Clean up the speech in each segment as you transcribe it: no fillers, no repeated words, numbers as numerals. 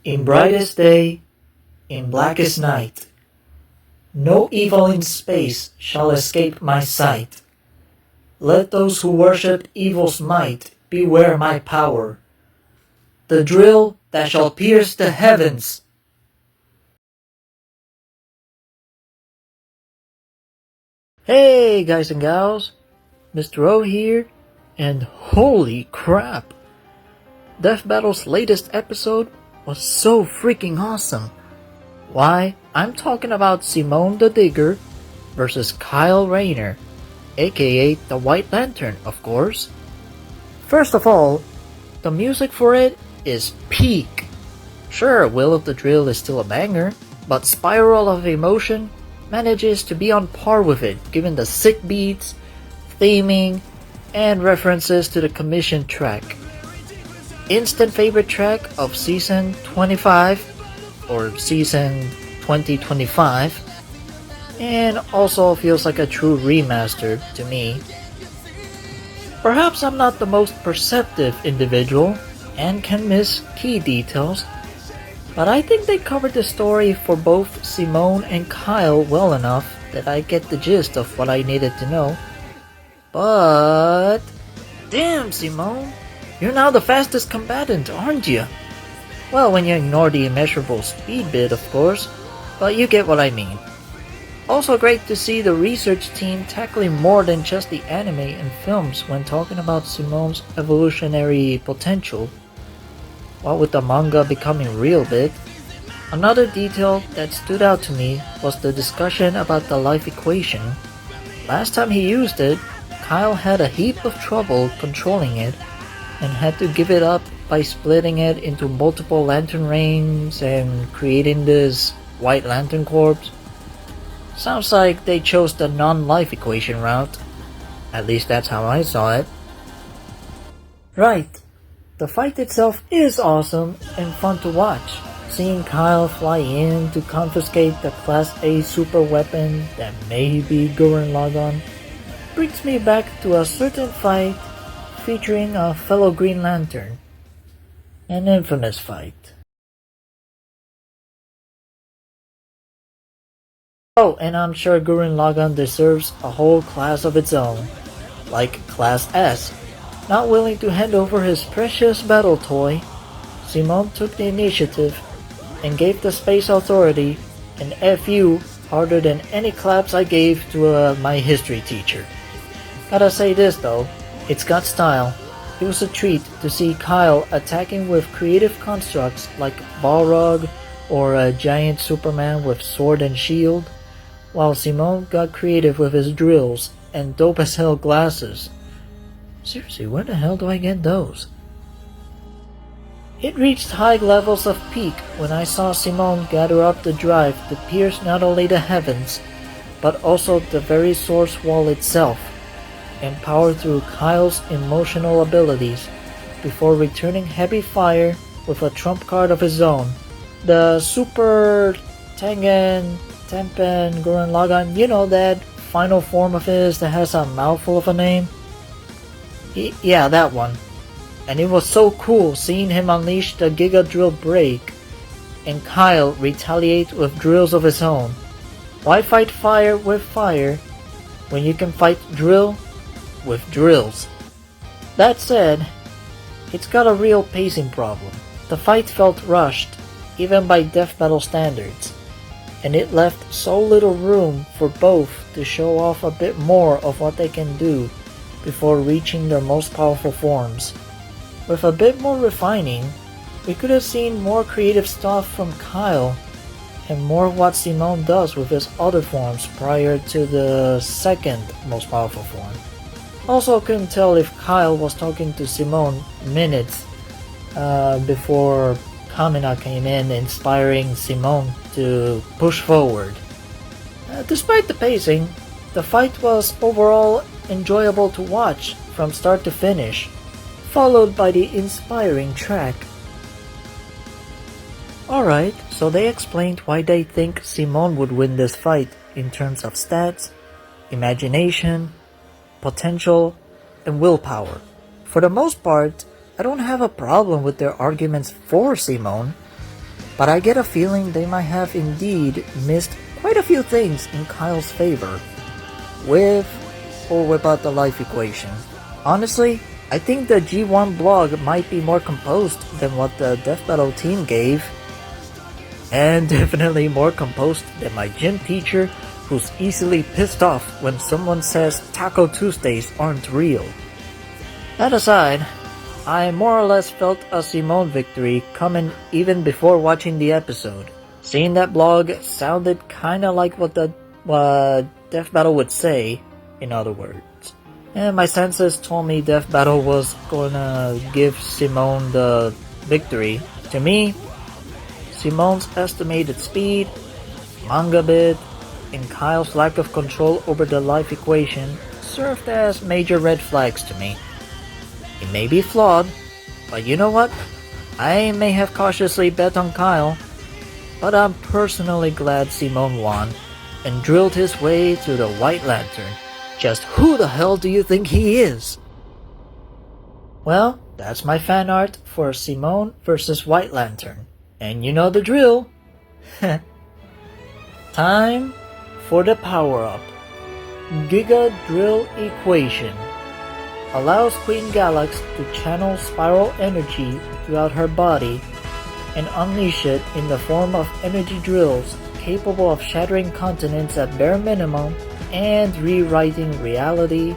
In brightest day, in blackest night, no evil in space shall escape my sight. Let those who worship evil's might beware my power, the drill that shall pierce the heavens. Hey guys and gals, Mr. O here, and holy crap! Death Battle's latest episode was so freaking awesome. Why, I'm talking about Simone the Digger versus Kyle Rayner, aka the White Lantern, of course. First of all, the music for it is peak. Sure, Will of the Drill is still a banger, but Spiral of Emotion manages to be on par with it given the sick beats, theming, and references to the commission track. Instant favorite track of season 25 or season 2025, and also feels like a true remaster to me. Perhaps I'm not the most perceptive individual and can miss key details, but I think they covered the story for both Simone and Kyle well enough that I get the gist of what I needed to know. But damn, Simone, you're now the fastest combatant, aren't you? Well, when you ignore the immeasurable speed bit, of course, but you get what I mean. Also great to see the research team tackling more than just the anime and films when talking about Simone's evolutionary potential. What with the manga becoming real bit, another detail that stood out to me was the discussion about the life equation. Last time he used it, Kyle had a heap of trouble controlling it and had to give it up by splitting it into multiple lantern rings and creating this White Lantern Corps. Sounds like they chose the non-life equation route. At least that's how I saw it. Right, the fight itself is awesome and fun to watch. Seeing Kyle fly in to confiscate the Class A super weapon that may be Gurren Lagann brings me back to a certain fight featuring a fellow Green Lantern. An infamous fight. Oh, and I'm sure Gurren Lagann deserves a whole class of its own, like Class S. Not willing to hand over his precious battle toy, Simone took the initiative and gave the Space Authority an FU harder than any claps I gave to my history teacher. Gotta say this though, it's got style. It was a treat to see Kyle attacking with creative constructs like Balrog or a giant Superman with sword and shield, while Simone got creative with his drills and dope as hell glasses. Seriously, where the hell do I get those? It reached high levels of peak when I saw Simone gather up the drive to pierce not only the heavens, but also the very source wall itself, and power through Kyle's emotional abilities before returning heavy fire with a trump card of his own. The Super Tengen Gurren Lagann, you know, that final form of his that has a mouthful of a name? Yeah, that one. And it was so cool seeing him unleash the Giga Drill break and Kyle retaliate with drills of his own. Why fight fire with fire when you can fight drill with drills? That said, it's got a real pacing problem. The fight felt rushed, even by Death Battle standards, and it left so little room for both to show off a bit more of what they can do before reaching their most powerful forms. With a bit more refining, we could have seen more creative stuff from Kyle and more of what Simone does with his other forms prior to the second most powerful form. Also couldn't tell if Kyle was talking to Simone minutes before Kamina came in, inspiring Simone to push forward. Despite the pacing, the fight was overall enjoyable to watch from start to finish, followed by the inspiring track. Alright, so they explained why they think Simone would win this fight in terms of stats, imagination, potential, and willpower. For the most part, I don't have a problem with their arguments for Simone. but I get a feeling they might have indeed missed quite a few things in Kyle's favor, with or without the life equation. Honestly, I think the G1 blog might be more composed than what the Death Battle team gave, and definitely more composed than my gym teacher, who's easily pissed off when someone says Taco Tuesdays aren't real. That aside, I more or less felt a Simone victory coming even before watching the episode. Seeing that blog sounded kinda like what the Death Battle would say, in other words. And my senses told me Death Battle was gonna give Simone the victory. To me, Simone's estimated speed, manga bid, and Kyle's lack of control over the life equation served as major red flags to me. It may be flawed, but you know what? I may have cautiously bet on Kyle, but I'm personally glad Simone won and drilled his way to the White Lantern. Just who the hell do you think he is? Well, that's my fan art for Simone versus White Lantern. And you know the drill. Time for the power-up. Giga Drill Equation allows Queen Galax to channel spiral energy throughout her body and unleash it in the form of energy drills capable of shattering continents at bare minimum and rewriting reality,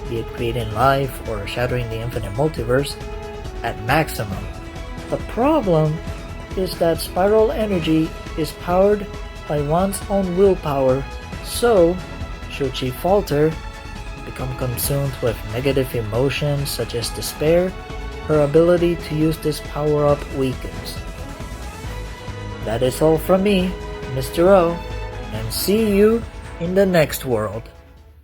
be it creating life or shattering the infinite multiverse, at maximum. The problem is that spiral energy is powered by one's own willpower, so should she falter, become consumed with negative emotions such as despair, her ability to use this power-up weakens. That is all from me, Mr. O, and see you in the next world.